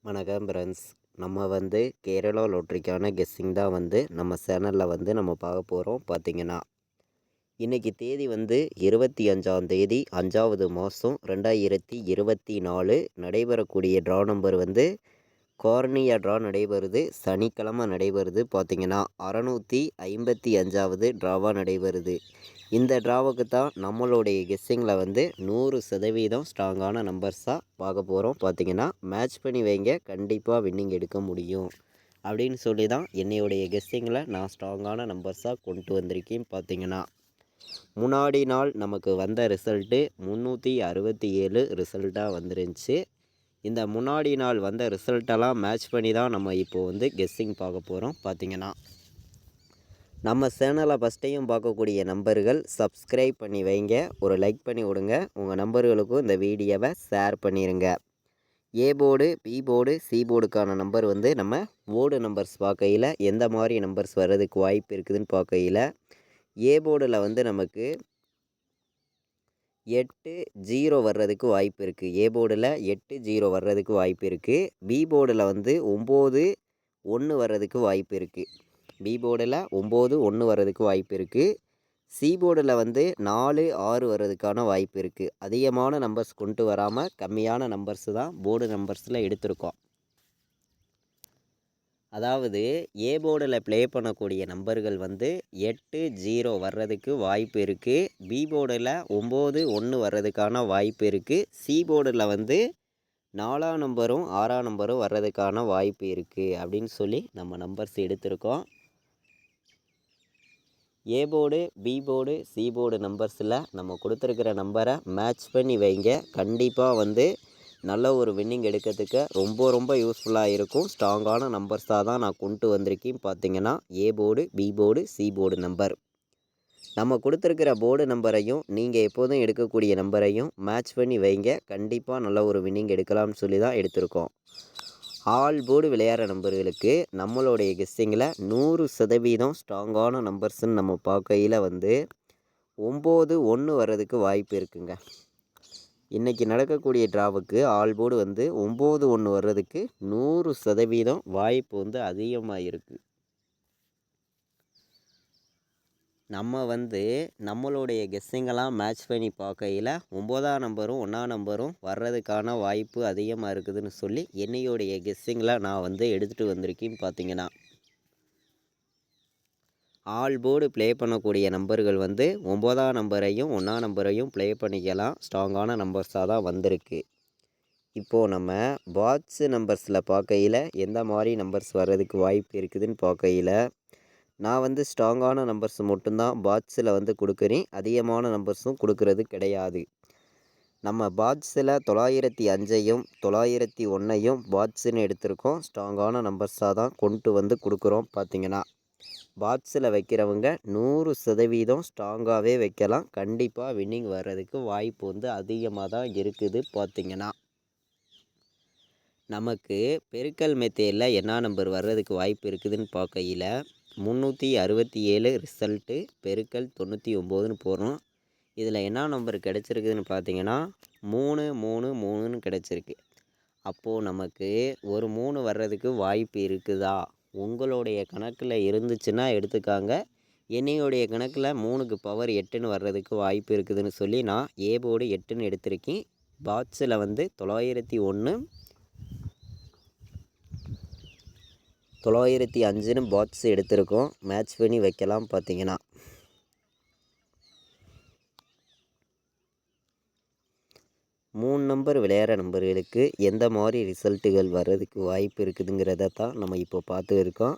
வணக்கம் ஃப்ரெண்ட்ஸ். நம்ம கேரளா லாட்ரிக்கான கெஸ்ஸிங் தான் நம்ம சேனலில் நம்ம பார்க்க போகிறோம். பார்த்தீங்கன்னா இன்றைக்கி தேதி 25ஆம் தேதி 5வது மாதம் 2024 நடைபெறக்கூடிய ட்ரா நம்பர் கார்னியா ட்ரா நடைபெறுது. சனிக்கிழமை நடைபெறுது. பார்த்திங்கன்னா 655வது ட்ராவாக நடைபெறுது. இந்த ட்ராவுக்கு தான் நம்மளுடைய கெஸ்ஸிங்கில் 100% ஸ்ட்ராங்கான நம்பர்ஸாக பார்க்க போகிறோம். பார்த்திங்கன்னா மேட்ச் பண்ணி வைங்க, கண்டிப்பாக வின்னிங் எடுக்க முடியும் அப்படின்னு சொல்லி தான் என்னையுடைய கெஸ்ஸிங்கில் நான் ஸ்ட்ராங்கான நம்பர்ஸாக கொண்டு வந்திருக்கேன். பார்த்திங்கன்னா முன்னாடி நாள் நமக்கு வந்த ரிசல்ட்டு 367 ரிசல்ட்டாக வந்துருந்துச்சு. இந்த முன்னாடி நாள் வந்த ரிசல்ட்டெல்லாம் மேட்ச் பண்ணி தான் நம்ம இப்போது கெஸ்ஸிங் பார்க்க போகிறோம். பார்த்திங்கன்னா நம்ம சேனலை ஃபஸ்ட்டையும் பார்க்கக்கூடிய நம்பர்கள் சப்ஸ்கிரைப் பண்ணி வைங்க, ஒரு லைக் பண்ணி விடுங்க, உங்கள் நம்பர்களுக்கும் இந்த வீடியோவை ஷேர் பண்ணிடுங்க. A board, B board, C போர்டுக்கான நம்பர் நம்ம போர்டு நம்பர்ஸ் பார்க்கையில் எந்த மாதிரி நம்பர்ஸ் வர்றதுக்கு வாய்ப்பு இருக்குதுன்னு பார்க்கையில் ஏ போர்டில் நமக்கு 80 வர்றதுக்கு வாய்ப்பு இருக்குது. ஏ போர்டில் 80 வர்றதுக்கு வாய்ப்பு இருக்குது. பி போர்டில் 91 வர்றதுக்கு வாய்ப்பு இருக்குது. பி போர்டில் 91 வர்றதுக்கு வாய்ப்பு இருக்குது. சி போர்டில் 46 வர்றதுக்கான வாய்ப்பு இருக்குது. அதிகமான நம்பர்ஸ் கொண்டு வராமல் கம்மியான நம்பர்ஸ் தான் போர்டு நம்பர்ஸில் எடுத்திருக்கோம். அதாவது ஏ போர்டில் ப்ளே பண்ணக்கூடிய நம்பர்கள் 80 வர்றதுக்கு வாய்ப்பு இருக்குது. பி போர்டில் 91 வர்றதுக்கான வாய்ப்பு இருக்குது. சி போர்டில் 4ஆம் நம்பரும் 6ஆம் நம்பரும் வர்றதுக்கான வாய்ப்பு இருக்குது அப்படின்னு சொல்லி நம்ம நம்பர்ஸ் எடுத்திருக்கோம். A board, B board, C board நம்பர்ஸில் நம்ம கொடுத்துருக்கிற நம்பரை மேட்ச் பண்ணி வைங்க, கண்டிப்பாக நல்ல ஒரு வின்னிங் எடுக்கிறதுக்கு ரொம்ப யூஸ்ஃபுல்லாக இருக்கும். ஸ்ட்ராங்கான நம்பர்ஸாக தான் நான் கொண்டு வந்திருக்கேன். பார்த்திங்கன்னா A board, B board, C board number நம்ம கொடுத்துருக்கிற போர்டு நம்பரையும் நீங்கள் எப்போதும் எடுக்கக்கூடிய நம்பரையும் மேட்ச் பண்ணி வைங்க, கண்டிப்பாக நல்ல ஒரு வின்னிங் எடுக்கலாம்னு சொல்லி தான் எடுத்திருக்கோம். ஆல் போர்டு விளையாடுற நம்பர்களுக்கு நம்மளுடைய கெஸ்ஸிங்கில் 100% ஸ்ட்ராங்கான நம்பர்ஸ்ன்னு நம்ம பார்க்கையில் 91 வர்றதுக்கு வாய்ப்பு இருக்குங்க. இன்றைக்கி நடக்கக்கூடிய ட்ராவுக்கு ஆல் போர்டு 91 வர்றதுக்கு 100% வாய்ப்பு அதிகமாக இருக்குது. நம்ம நம்மளுடைய கெஸ்ஸிங்கெல்லாம் மேட்ச் பண்ணி பார்க்கையில் 9ஆம் நம்பரும் 1ஆம் நம்பரும் வர்றதுக்கான வாய்ப்பு அதிகமாக இருக்குதுன்னு சொல்லி என்னையுடைய கெஸ்ஸிங்கில் நான் எடுத்துகிட்டு வந்திருக்கேன். பார்த்திங்கன்னா ஆல் போர்டு ப்ளே பண்ணக்கூடிய நம்பர்கள் 9ஆம் நம்பரையும் 1ஆம் நம்பரையும் ப்ளே பண்ணிக்கலாம். ஸ்ட்ராங்கான நம்பர்ஸாக தான் வந்திருக்கு. இப்போது நம்ம பாட்ஸ் நம்பர்ஸில் பார்க்கையில் எந்த மாதிரி நம்பர்ஸ் வர்றதுக்கு வாய்ப்பு இருக்குதுன்னு பார்க்கையில் நான் ஸ்ட்ராங்கான நம்பர்ஸ் மட்டும்தான் பாட்ஸில் கொடுக்குறேன். அதிகமான நம்பர்ஸும் கொடுக்கறது கிடையாது. நம்ம பாட்ஸில் 905ஐயும் 901ஐயும் பாட்ஸுன்னு எடுத்திருக்கோம். ஸ்ட்ராங்கான நம்பர்ஸாக தான் கொண்டு கொடுக்குறோம். பார்த்திங்கன்னா பாட்ஸில் வைக்கிறவங்க 100% ஸ்ட்ராங்காகவே வைக்கலாம். கண்டிப்பாக வின்னிங் வர்றதுக்கு வாய்ப்பு அதிகமாக தான் இருக்குது. பார்த்திங்கன்னா நமக்கு பெருக்கல் மெத்தேடில் என்ன நம்பர் வர்றதுக்கு வாய்ப்பு இருக்குதுன்னு பார்க்கையில் 367 ரிசல்ட்டு பெருக்கல் 99ன்னு போகிறோம். இதில் என்ன நம்பர் கிடச்சிருக்குதுன்னு பார்த்தீங்கன்னா 333ன்னு கிடச்சிருக்கு. அப்போது நமக்கு ஒரு 3 வர்றதுக்கு வாய்ப்பு இருக்குதா? உங்களுடைய கணக்கில் இருந்துச்சுன்னா எடுத்துக்காங்க. என்னையுடைய கணக்கில் 3க்கு பவர் 8ன்னு வர்றதுக்கு வாய்ப்பு இருக்குதுன்னு சொல்லி நான் ஏ போர்டு 8ன்னு எடுத்திருக்கேன். பாட்ஸில் 901 905ன்னு பாட்ஸ் எடுத்திருக்கோம். மேட்ச் பண்ணி வைக்கலாம். பார்த்திங்கன்னா 3 நம்பர் விளையாடுற நம்பர்களுக்கு எந்த மாதிரி ரிசல்ட்டுகள் வர்றதுக்கு வாய்ப்பு இருக்குதுங்கிறத தான் நம்ம இப்போ பார்த்து இருக்கோம்.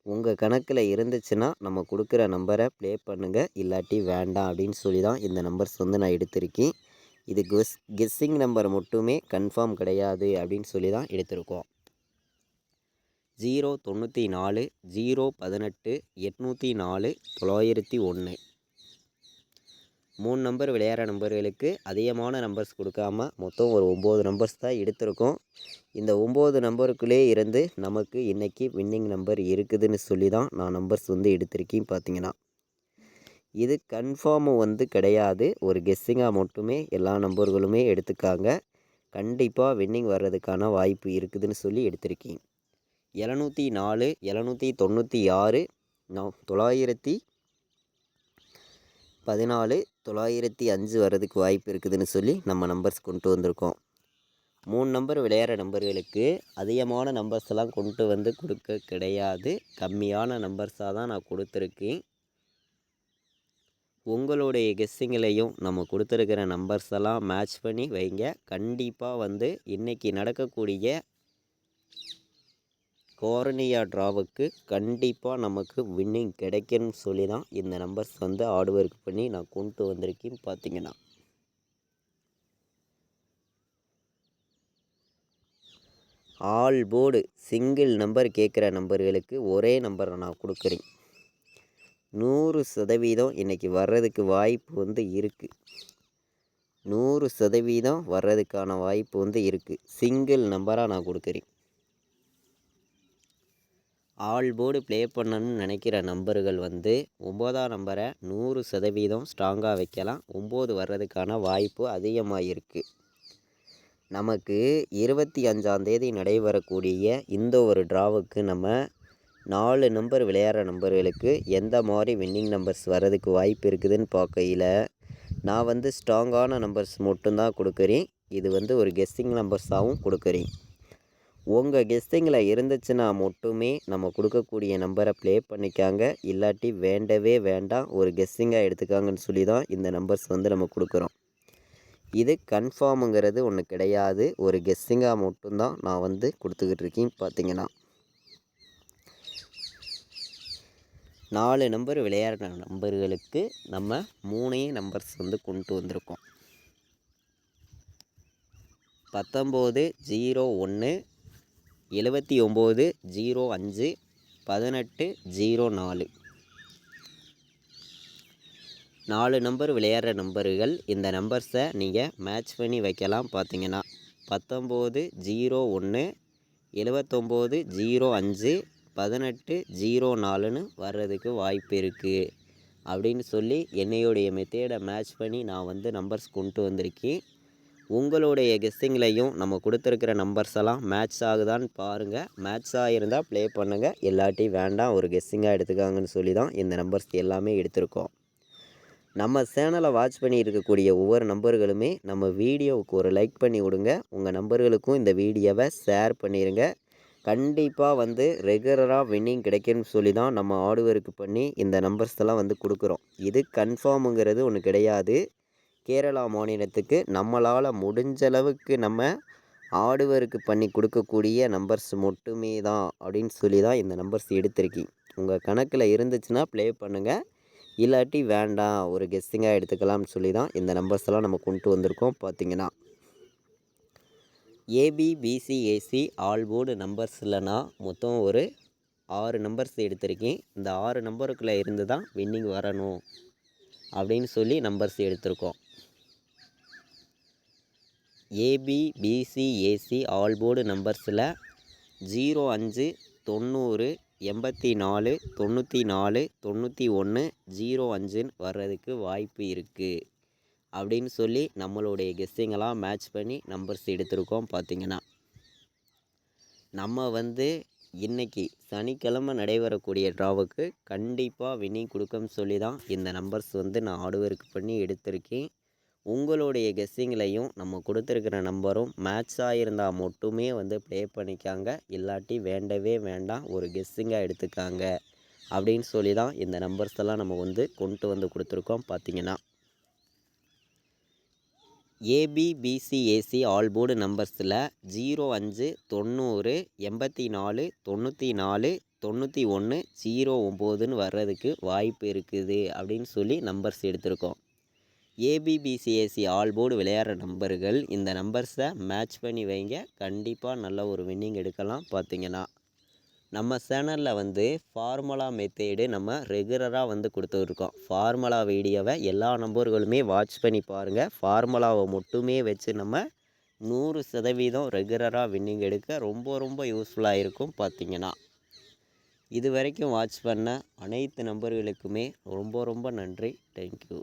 உங்கள் கணக்கில் இருந்துச்சுன்னா நம்ம கொடுக்குற நம்பரை ப்ளே பண்ணுங்கள், இல்லாட்டி வேண்டாம் அப்படின்னு சொல்லி தான் இந்த நம்பர்ஸ் நான் எடுத்திருக்கேன். இது கெஸ்ஸிங் நம்பர் மட்டுமே, கன்ஃபார்ம் கிடையாது அப்படின்னு சொல்லி தான் எடுத்திருக்கோம். 094 018 804 901 3 நம்பர் விளையாடுற நம்பர்களுக்கு அதிகமான நம்பர்ஸ் கொடுக்காம மொத்தம் ஒரு 9 நம்பர்ஸ் தான் எடுத்திருக்கோம். இந்த 9 நம்பருக்குள்ளே இருந்து நமக்கு இன்றைக்கி வின்னிங் நம்பர் இருக்குதுன்னு சொல்லி தான் நான் நம்பர்ஸ் எடுத்திருக்கேன். பார்த்திங்கன்னா இது கன்ஃபார்மு கிடையாது, ஒரு கெஸ்ஸிங்காக மட்டுமே எல்லா நம்பர்களுமே எடுத்துக்காங்க. கண்டிப்பாக வின்னிங் வர்றதுக்கான வாய்ப்பு இருக்குதுன்னு சொல்லி எடுத்திருக்கேன். 704, 796, 914, 905 வர்றதுக்கு வாய்ப்பு இருக்குதுன்னு சொல்லி நம்ம நம்பர்ஸ் கொண்டு வந்திருக்கோம். 3 நம்பர் விளையாடுற நம்பர்களுக்கு அதிகமான நம்பர்ஸ் எல்லாம் கொண்டு வந்து கொடுக்க கிடையாது. கம்மியான நம்பர்ஸாக தான் நான் கொடுத்துருக்கேன். உங்களுடைய கெஸ்ஸிங்களையும் நம்ம கொடுத்துருக்கிற நம்பர்ஸ் எல்லாம் மேட்ச் பண்ணி வைங்க. கண்டிப்பாக வந்து இன்றைக்கி நடக்கக்கூடிய கோர்னியா ட்ராவுக்கு கண்டிப்பாக நமக்கு வின்னிங் கிடைக்கும்னு சொல்லி தான் இந்த நம்பர்ஸ் வந்து ஹார்ட் ஒர்க் பண்ணி நான் கொண்டு வந்திருக்கேன். பார்த்தீங்கன்னா ஆல் போர்டு சிங்கிள் நம்பர் கேட்குற நம்பர்களுக்கு ஒரே நம்பரை நான் கொடுக்குறேன். 100% இன்றைக்கி வர்றதுக்கு வாய்ப்பு வந்து இருக்குது. 100% வர்றதுக்கான வாய்ப்பு வந்து இருக்குது. சிங்கிள் நம்பராக நான் கொடுக்குறேன். ஆல் போர்டு ப்ளே பண்ணணும்னு நினைக்கிற நம்பர்கள் வந்து 9ஆம் நம்பரை 100% ஸ்ட்ராங்காக வைக்கலாம். 9 வர்றதுக்கான வாய்ப்பு அதிகமாக இருக்குது. நமக்கு 25ஆம் தேதி நடைபெறக்கூடிய இந்த ஒரு ட்ராவுக்கு நம்ம 4 நம்பர் விளையாடுற நம்பர்களுக்கு எந்த மாதிரி வின்னிங் நம்பர்ஸ் வர்றதுக்கு வாய்ப்பு இருக்குதுன்னு பார்க்கையில் நான் வந்து ஸ்ட்ராங்கான நம்பர்ஸ் மட்டும்தான் கொடுக்குறேன். இது வந்து ஒரு கெஸ்ஸிங் நம்பர்ஸாகவும் கொடுக்குறேன். உங்கள் கெஸ்ஸிங்கில் இருந்துச்சுன்னா மட்டுமே நம்ம கொடுக்கக்கூடிய நம்பரை ப்ளே பண்ணிக்காங்க. இல்லாட்டி வேண்டவே வேண்டாம், ஒரு கெஸ்ஸிங்காக எடுத்துக்காங்கன்னு சொல்லி தான் இந்த நம்பர்ஸ் வந்து நம்ம கொடுக்குறோம். இது கன்ஃபார்முங்கிறது ஒன்று கிடையாது. ஒரு கெஸ்ஸிங்காக மட்டும்தான் நான் வந்து கொடுத்துக்கிட்டு இருக்கேன். பார்த்தீங்கன்னா 4 நம்பர் விளையாடுற நம்பர்களுக்கு நம்ம 3 நம்பர்ஸ் வந்து கொண்டு வந்திருக்கோம். 19, 01, 79, 05, 18, 04. 4 நம்பர் விளையாடுற நம்பர்கள் இந்த நம்பர்ஸை நீங்கள் மேட்ச் பண்ணி வைக்கலாம். பார்த்தீங்கன்னா 19, 01, 79, 05, 18, 04ன்னு வர்றதுக்கு வாய்ப்பு இருக்குது அப்படின்னு சொல்லி என்னையுடைய மெத்தேடை மேட்ச் பண்ணி நான் வந்து நம்பர்ஸ் கொண்டு வந்திருக்கேன். உங்களுடைய கெஸ்ஸிங்லையும் நம்ம கொடுத்துருக்கிற நம்பர்ஸ் எல்லாம் மேட்ச் ஆகுதான்னு பாருங்கள். மேட்ச் ஆகியிருந்தால் ப்ளே பண்ணுங்கள், இல்லாட்டி வேண்டாம், ஒரு கெஸ்ஸிங்காக எடுத்துக்காங்கன்னு சொல்லி தான் இந்த நம்பர்ஸ் எல்லாமே எடுத்திருக்கோம். நம்ம சேனலை வாட்ச் பண்ணி இருக்கக்கூடிய ஒவ்வொரு நம்பர்களுமே நம்ம வீடியோவுக்கு ஒரு லைக் பண்ணி விடுங்க. உங்கள் நம்பர்களுக்கும் இந்த வீடியோவை ஷேர் பண்ணிடுங்க. கண்டிப்பாக வந்து ரெகுலராக வின்னிங் கிடைக்கும்னு சொல்லி தான் நம்ம ஹார்ட் ஒர்க் பண்ணி இந்த நம்பர்ஸ் எல்லாம் வந்து கொடுக்குறோம். இது கன்ஃபார்முங்கிறது ஒன்று கிடையாது. கேரளா மாநிலத்துக்கு நம்மளால் முடிஞ்சளவுக்கு நம்ம ஹார்ட் ஒர்க் பண்ணி கொடுக்கக்கூடிய நம்பர்ஸ் மட்டுமே தான் அப்படின்னு சொல்லி தான் இந்த நம்பர்ஸ் எடுத்திருக்கேன். உங்கள் கணக்கில் இருந்துச்சுன்னா ப்ளே பண்ணுங்கள், இல்லாட்டி வேண்டாம், ஒரு கெஸ்ஸிங்காக எடுத்துக்கலாம்னு சொல்லி தான் இந்த நம்பர்ஸ் எல்லாம் நம்ம கொண்டு வந்திருக்கோம். பார்த்தீங்கன்னா ஏபிபிசிஏசி ஆல் போர்டு நம்பர்ஸில் நான் மொத்தம் ஒரு 6 நம்பர்ஸ் எடுத்திருக்கேன். இந்த 6 நம்பருக்குள்ளே இருந்து தான் வின்னிங் வரணும் அப்படின்னு சொல்லி நம்பர்ஸ் எடுத்திருக்கோம். ஏபிபிசிஏசி ஆல் போர்டு நம்பர்ஸில் 05, 90, 84, 94, 91, 05ன்னு வர்றதுக்கு வாய்ப்பு இருக்குது அப்படின்னு சொல்லி நம்மளுடைய கெஸ்ஸிங்கெல்லாம் மேட்ச் பண்ணி நம்பர்ஸ் எடுத்திருக்கோம். பார்த்திங்கன்னா நம்ம வந்து இன்றைக்கி சனிக்கிழமை நடைபெறக்கூடிய ட்ராவுக்கு கண்டிப்பாக வின்னிங் கொடுக்கும்னு சொல்லி தான் இந்த நம்பர்ஸ் வந்து நான் ஹார்ட் ஒர்க் பண்ணி எடுத்திருக்கேன். உங்களுடைய கெஸ்ஸிங்லையும் நம்ம கொடுத்துருக்கிற நம்பரும் மேட்ச் ஆகியிருந்தால் மட்டுமே வந்து ப்ளே பண்ணிக்காங்க, இல்லாட்டி வேண்டவே வேண்டாம், ஒரு கெஸ்ஸிங்காக எடுத்துக்காங்க அப்படின்னு சொல்லி தான் இந்த நம்பர்ஸ் எல்லாம் நம்ம வந்து கொண்டு வந்து கொடுத்துருக்கோம். பார்த்திங்கன்னா ஏபிபிசிஏசி ஆல் போர்டு நம்பர்ஸில் 05, 90, 84, 94, 91, 09ன்னு வர்றதுக்கு வாய்ப்பு இருக்குது அப்படின்னு சொல்லி நம்பர்ஸ் எடுத்திருக்கோம். ஏபிபிசிஏசி ஆல் போர்டு விளையாடுற நம்பர்கள் இந்த நம்பர்ஸை மேட்ச் பண்ணி வைங்க. கண்டிப்பாக நல்ல ஒரு வின்னிங் எடுக்கலாம். பார்த்திங்கன்னா நம்ம சேனலில் வந்து ஃபார்முலா மெத்தேடு நம்ம ரெகுலராக வந்து கொடுத்துருக்கோம். ஃபார்முலா வீடியோவை எல்லா நம்பர்களுமே வாட்ச் பண்ணி பாருங்கள். ஃபார்முலாவை மட்டுமே வச்சு நம்ம 100% ரெகுலராக வின்னிங் எடுக்க ரொம்ப ரொம்ப யூஸ்ஃபுல்லாக இருக்கும். பார்த்திங்கன்னா இது வரைக்கும் வாட்ச் பண்ண அனைத்து நம்பர்களுக்குமே ரொம்ப ரொம்ப நன்றி. தேங்க்யூ.